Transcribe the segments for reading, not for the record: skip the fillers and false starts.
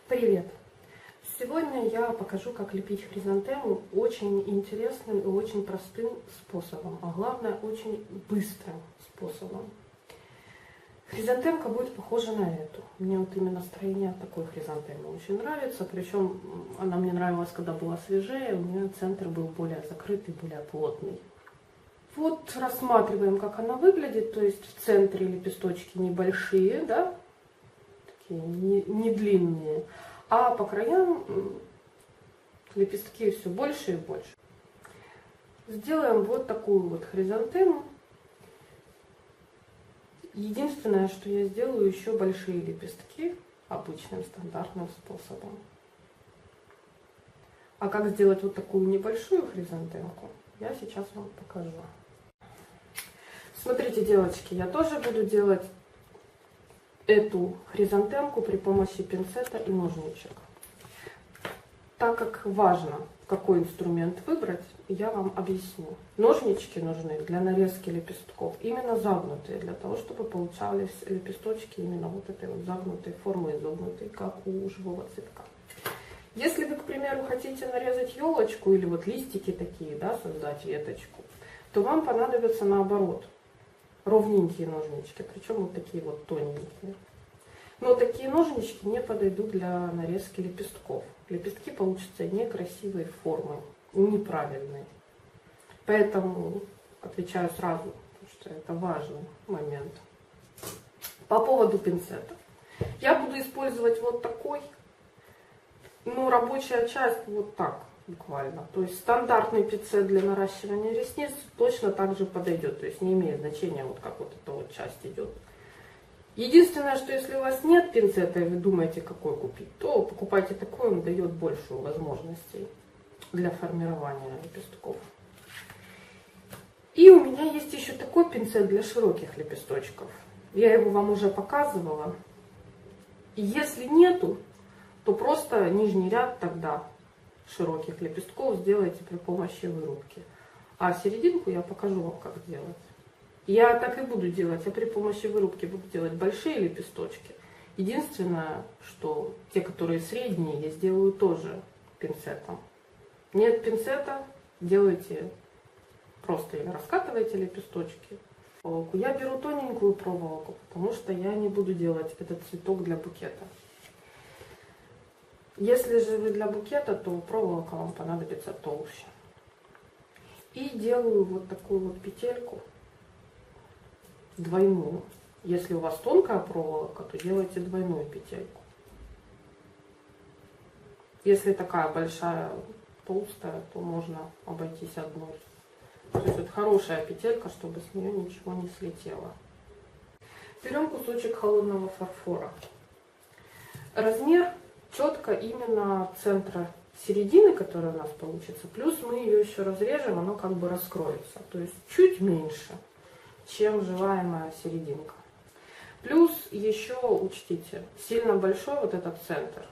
Привет! Сегодня я покажу, как лепить хризантему очень интересным и очень простым способом, а главное очень быстрым способом. Хризантемка будет похожа на эту. Мне вот именно строение такой хризантемы очень нравится, причем она мне нравилась, когда была свежее, у нее центр был более закрытый, более плотный. Вот рассматриваем, как она выглядит, то есть в центре лепесточки небольшие, да, такие не длинные, а по краям лепестки все больше и больше. Сделаем вот такую вот хризантему. Единственное, что я сделаю еще большие лепестки обычным стандартным способом. А как сделать вот такую небольшую хризантемку, я сейчас вам покажу. Смотрите, девочки, я тоже буду делать эту хризантемку при помощи пинцета и ножничек. Так как важно, какой инструмент выбрать, я вам объясню. Ножнички нужны для нарезки лепестков, именно загнутые, для того, чтобы получались лепесточки именно вот этой вот загнутой формы, изогнутой, как у живого цветка. Если вы, к примеру, хотите нарезать елочку или вот листики такие, да, создать веточку, то вам понадобится наоборот ровненькие ножнички, причем вот такие вот тоненькие. Но такие ножнички не подойдут для нарезки лепестков. Лепестки получатся некрасивой формы, неправильной. Поэтому отвечаю сразу, потому что это важный момент. По поводу пинцета. Я буду использовать вот такой, но рабочая часть вот так буквально. То есть стандартный пинцет для наращивания ресниц точно так же подойдет. То есть не имеет значения, вот как вот эта вот часть идет. Единственное, что если у вас нет пинцета и вы думаете, какой купить, то покупайте такой, он дает большую возможностей для формирования лепестков. И у меня есть еще такой пинцет для широких лепесточков. Я его вам уже показывала. И если нету, то просто нижний ряд тогда широких лепестков сделайте при помощи вырубки. А серединку я покажу вам, как сделать. Я так и буду делать. Я при помощи вырубки буду делать большие лепесточки. Единственное, что те, которые средние, я сделаю тоже пинцетом. Нет пинцета, делайте просто или раскатывайте лепесточки. Я беру тоненькую проволоку, потому что я не буду делать этот цветок для букета. Если же вы для букета, то проволока вам понадобится толще. И делаю вот такую вот петельку. Двойную. Если у вас тонкая проволока, то делайте двойную петельку. Если такая большая, толстая, то можно обойтись одной. То есть это хорошая петелька, чтобы с нее ничего не слетело. Берем кусочек холодного фарфора. Размер четко именно центра середины, которая у нас получится. Плюс мы ее еще разрежем, оно как бы раскроется. То есть чуть меньше, чем желаемая серединка. Плюс еще учтите, сильно большой вот этот центр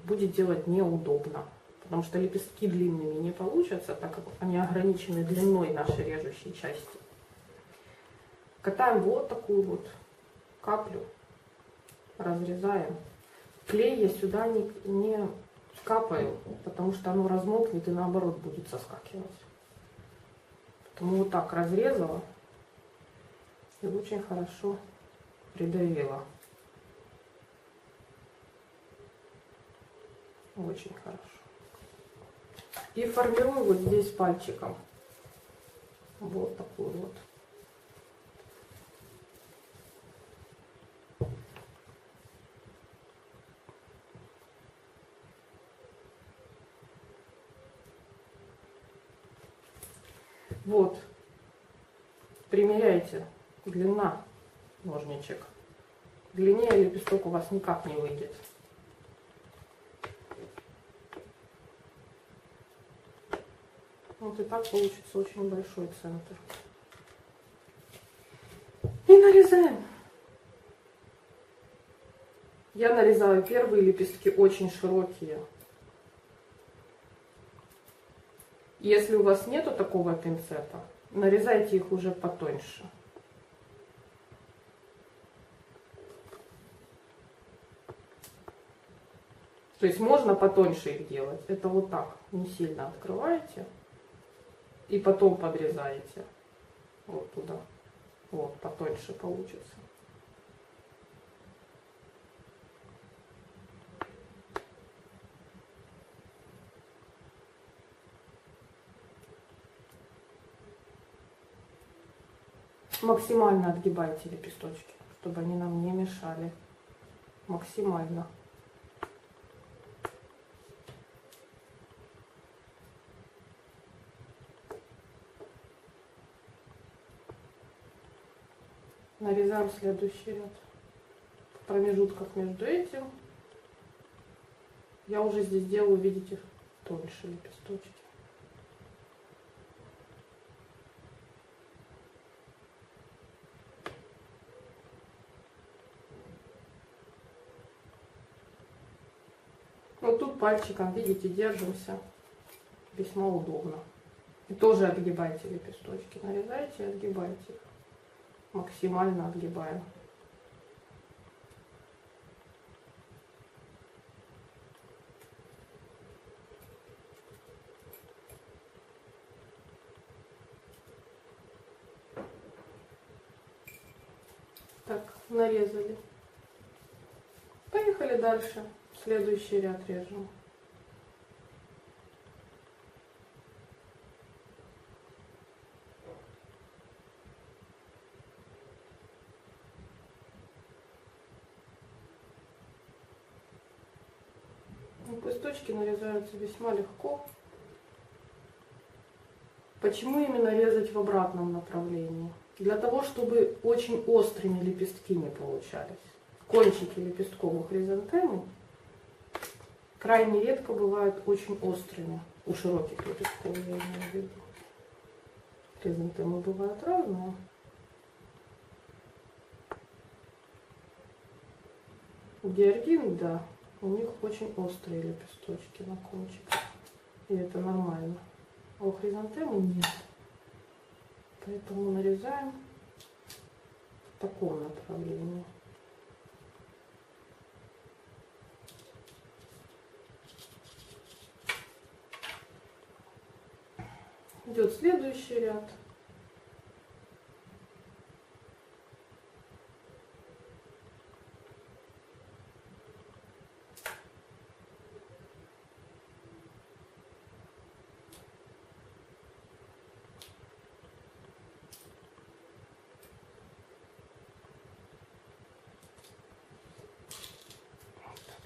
будет делать неудобно, потому что лепестки длинными не получатся, так как они ограничены длиной нашей режущей части. Катаем вот такую вот каплю, разрезаем. Клей я сюда не капаю, потому что оно размокнет и наоборот будет соскакивать. Поэтому вот так разрезала. И очень хорошо придавила. Очень хорошо. И формирую вот здесь пальчиком. Вот такую вот. Вот. Примеряйте. Длина ножничек. Длиннее лепесток у вас никак не выйдет. Вот и так получится очень большой центр. И нарезаем. Я нарезаю первые лепестки очень широкие. Если у вас нету такого пинцета, нарезайте их уже потоньше. То есть можно потоньше их делать. Это вот так, не сильно открываете. И потом подрезаете. Вот туда. Вот, потоньше получится. Максимально отгибайте лепесточки, чтобы они нам не мешали. Максимально. Нарезаем следующий ряд. В промежутках между этим я уже здесь делаю, видите, тоньше лепесточки. Вот тут пальчиком, видите, держимся. Весьма удобно. И тоже отгибайте лепесточки. Нарезайте и отгибайте их. Максимально отгибаем. Так, нарезали. Поехали дальше. Следующий ряд режем. Лепесточки нарезаются весьма легко. Почему именно резать в обратном направлении? Для того, чтобы очень острыми лепестки не получались. Кончики лепестков у хризантемы крайне редко бывают очень острыми. У широких лепестков, я имею в виду. Хризантемы бывают разные. Георгин, да, у них очень острые лепесточки на кончиках. И это нормально. А у хризантемы нет. Поэтому нарезаем в таком направлении. Идет следующий ряд.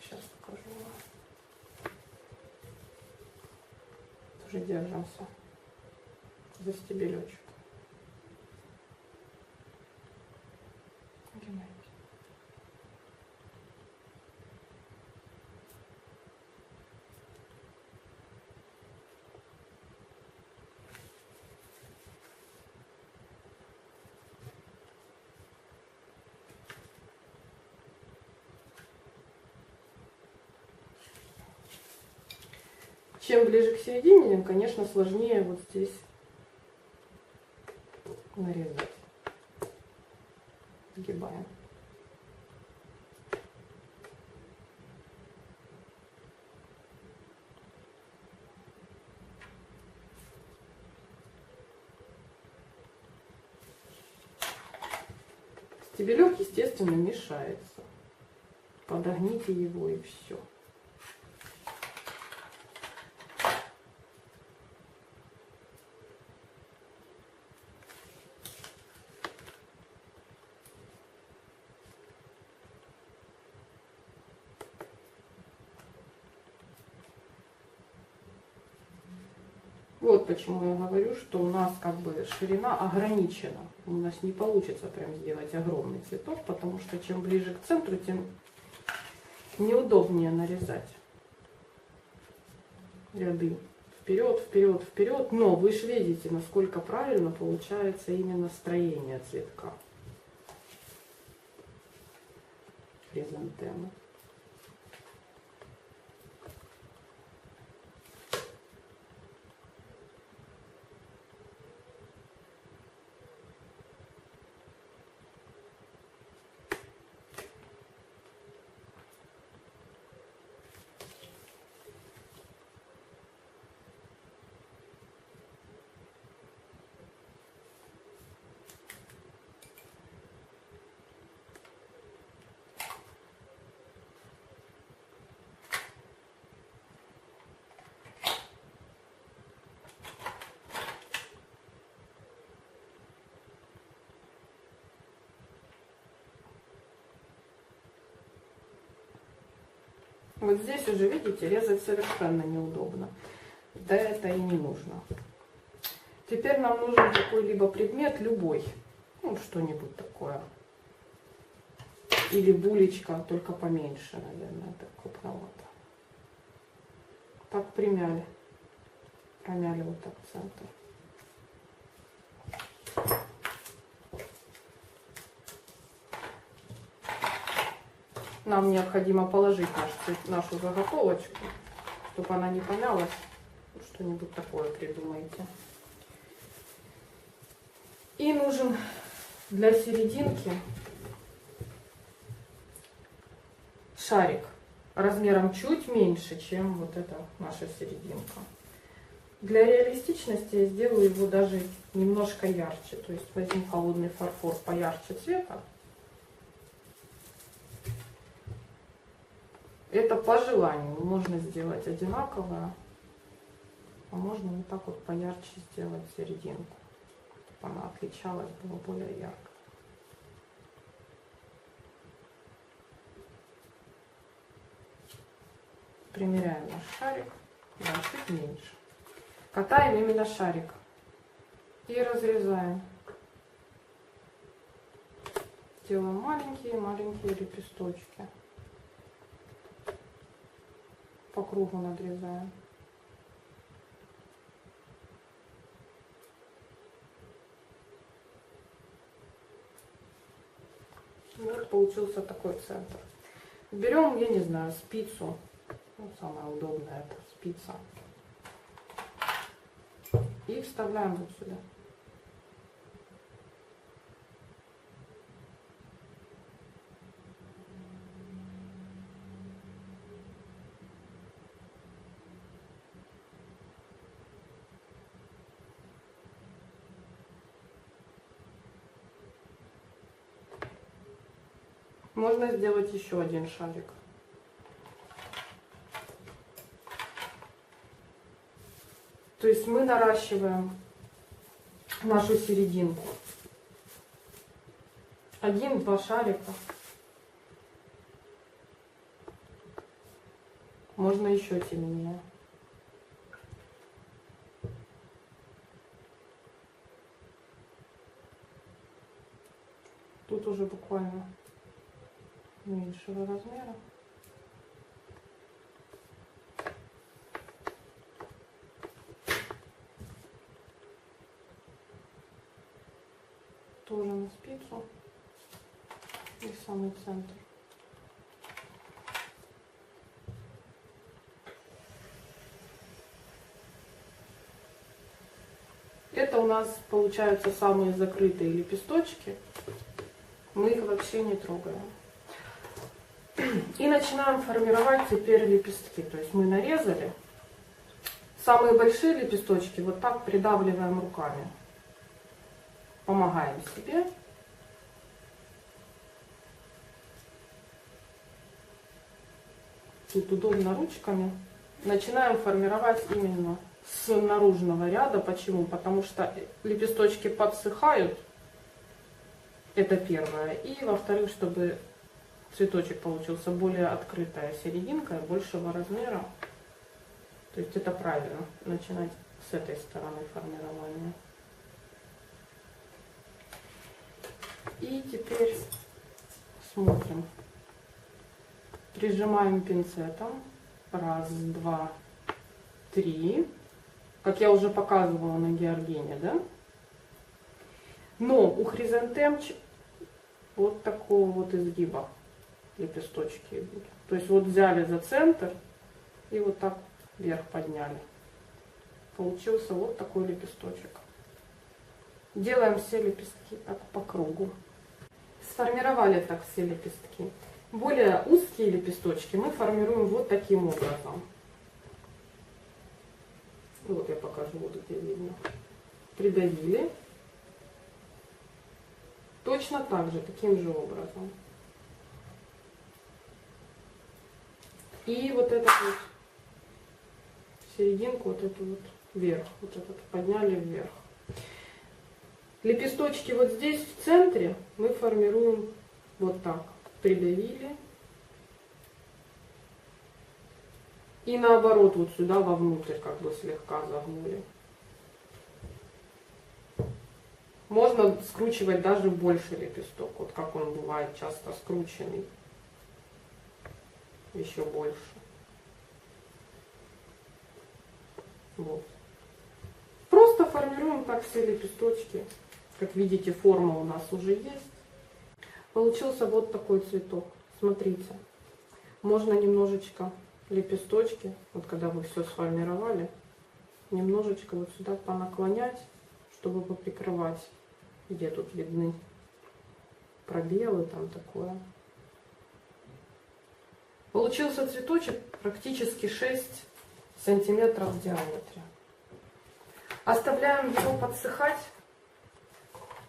Сейчас покажу. Тоже держимся за стебелечек. Чем ближе к середине, тем, конечно, сложнее вот здесь нарезать. Сгибаем. Стебелек, естественно, мешается. Подогните его и все. Вот почему я говорю, что у нас как бы ширина ограничена. У нас не получится прям сделать огромный цветок, потому что чем ближе к центру, тем неудобнее нарезать ряды. Вперед, вперед, вперед. Но вы же видите, насколько правильно получается именно строение цветка хризантемы. Вот здесь уже, видите, резать совершенно неудобно. Да это и не нужно. Теперь нам нужен какой-либо предмет, любой. Ну, что-нибудь такое. Или булечка, только поменьше, наверное, так крупновато. Так примяли. Промяли вот так центр. Нам необходимо положить нашу заготовочку, чтобы она не помялась. Что-нибудь такое придумайте. И нужен для серединки шарик размером чуть меньше, чем вот эта наша серединка. Для реалистичности я сделаю его даже немножко ярче. То есть возьму холодный фарфор поярче цвета. Это по желанию. Можно сделать одинаковое, а можно вот так вот поярче сделать серединку, чтобы она отличалась, была более ярко. Примеряем наш шарик, да, чуть меньше. Катаем именно шарик и разрезаем. Делаем маленькие-маленькие лепесточки. По кругу надрезаем. Вот получился такой центр. Берем, я не знаю, спицу. Ну, самое удобное это спица. И вставляем вот сюда. Можно сделать еще один шарик. То есть мы наращиваем нашу серединку. 1-2 шарика. Можно еще темнее. Тут уже буквально меньшего размера. Тоже на спицу и в самый центр. Это у нас получаются самые закрытые лепесточки. Мы их вообще не трогаем. И начинаем формировать теперь лепестки. То есть мы нарезали. Самые большие лепесточки вот так придавливаем руками. Помогаем себе. Тут удобно ручками. Начинаем формировать именно с наружного ряда. Почему? Потому что лепесточки подсыхают. Это первое. И во-вторых, чтобы цветочек получился более открытая серединка, большего размера. То есть это правильно. Начинать с этой стороны формирования. И теперь смотрим. Прижимаем пинцетом. 1, 2, 3. Как я уже показывала на георгине, да? Но у хризантем вот такого вот изгиба лепесточки идут. То есть вот взяли за центр и вот так вверх подняли. Получился вот такой лепесточек. Делаем все лепестки так по кругу. Сформировали так все лепестки. Более узкие лепесточки мы формируем вот таким образом. Вот я покажу, вот где видно. Придавили. Точно так же, таким же образом. И вот эту вот серединку, вот эту вот вверх, вот этот подняли вверх. Лепесточки вот здесь в центре мы формируем вот так. Придавили. И наоборот, вот сюда вовнутрь как бы слегка загнули. Можно скручивать даже больше лепесток, вот как он бывает часто скрученный. Еще больше. Вот. Просто формируем так все лепесточки. Как видите, форма у нас уже есть. Получился вот такой цветок. Смотрите. Можно немножечко лепесточки, вот когда вы все сформировали, немножечко вот сюда понаклонять, чтобы поприкрывать, где тут видны пробелы, там такое. Получился цветочек практически 6 сантиметров в диаметре. Оставляем его подсыхать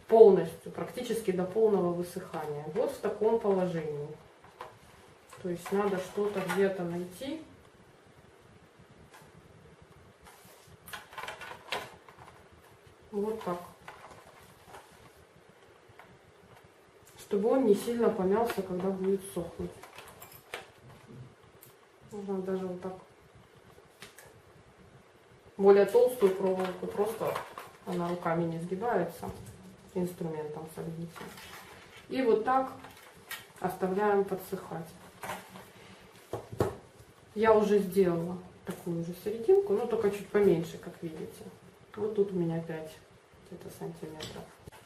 полностью, практически до полного высыхания. Вот в таком положении. То есть надо что-то где-то найти. Вот так. Чтобы он не сильно помялся, когда будет сохнуть. Можно даже вот так. Более толстую проволоку, просто она руками не сгибается, инструментом согните. И вот так оставляем подсыхать. Я уже сделала такую же серединку, но только чуть поменьше, как видите. Вот тут у меня 5 где-то сантиметров.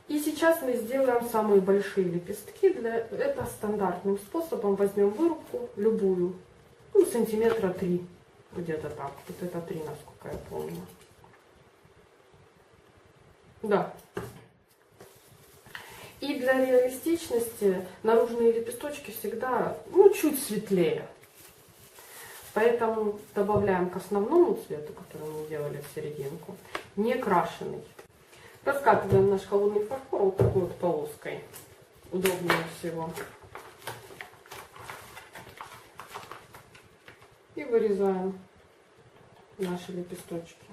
И сейчас мы сделаем самые большие лепестки. Это стандартным способом возьмем вырубку, любую, ну, сантиметра 3, где-то так. Вот это 3, насколько я помню. Да. И для реалистичности наружные лепесточки всегда, ну, чуть светлее. Поэтому добавляем к основному цвету, который мы делали в серединку, не крашеный. Раскатываем наш холодный фарфор вот такой вот полоской. Удобнее всего. И вырезаем наши лепесточки.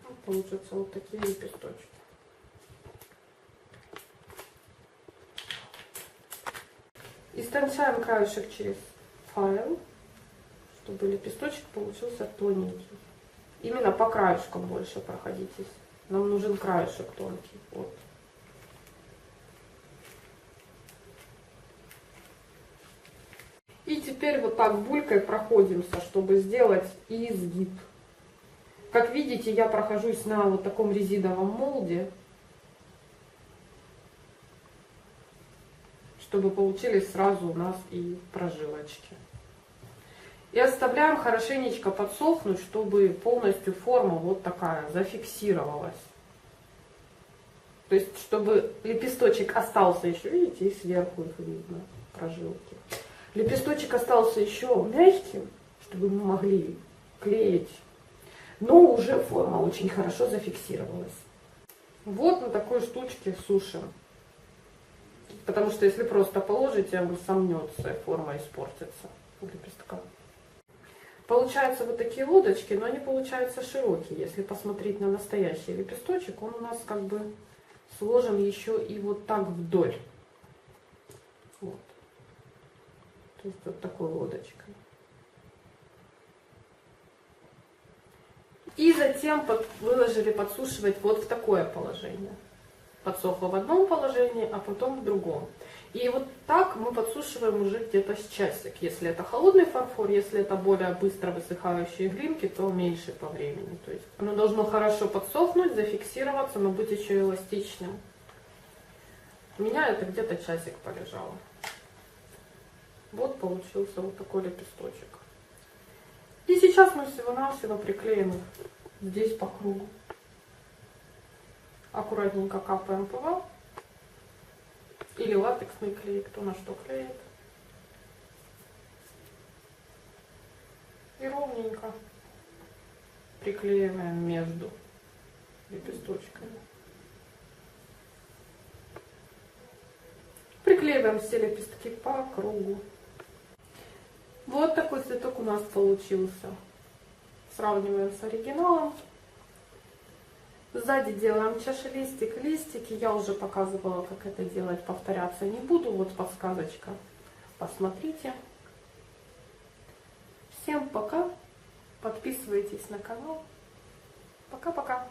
Вот получатся вот такие лепесточки. Истончаем краешек через файл, чтобы лепесточек получился тоненький. Именно по краешкам больше проходитесь. Нам нужен краешек тонкий. Вот. И теперь вот так булькой проходимся, чтобы сделать изгиб. Как видите, я прохожусь на вот таком резиновом молде, чтобы получились сразу у нас и прожилочки. И оставляем хорошенечко подсохнуть, чтобы полностью форма вот такая зафиксировалась. То есть, чтобы лепесточек остался еще, видите, и сверху их видно, прожилки. Лепесточек остался еще мягким, чтобы мы могли клеить, но уже форма очень хорошо зафиксировалась. Вот на такой штучке сушим. Потому что если просто положите, он сомнется, и форма испортится у лепестка. Получаются вот такие лодочки, но они получаются широкие. Если посмотреть на настоящий лепесточек, он у нас как бы сложен еще и вот так вдоль. Вот. То есть вот такой лодочкой. И затем выложили подсушивать вот в такое положение. Подсохло в одном положении, а потом в другом. И вот так мы подсушиваем уже где-то с часик. Если это холодный фарфор, если это более быстро высыхающие глинки, то меньше по времени. То есть оно должно хорошо подсохнуть, зафиксироваться, но быть еще эластичным. У меня это где-то часик полежало. Вот получился вот такой лепесточек. И сейчас мы всего-навсего приклеим их здесь по кругу. Аккуратненько капаем ПВА или латексный клей, кто на что клеит. И ровненько приклеиваем между лепесточками. Приклеиваем все лепестки по кругу. Вот такой цветок у нас получился. Сравниваем с оригиналом. Сзади делаем чашелистик, листики. Я уже показывала, как это делать, повторяться не буду. Вот подсказочка. посмотрите. Всем пока. Подписывайтесь на канал. Пока-пока.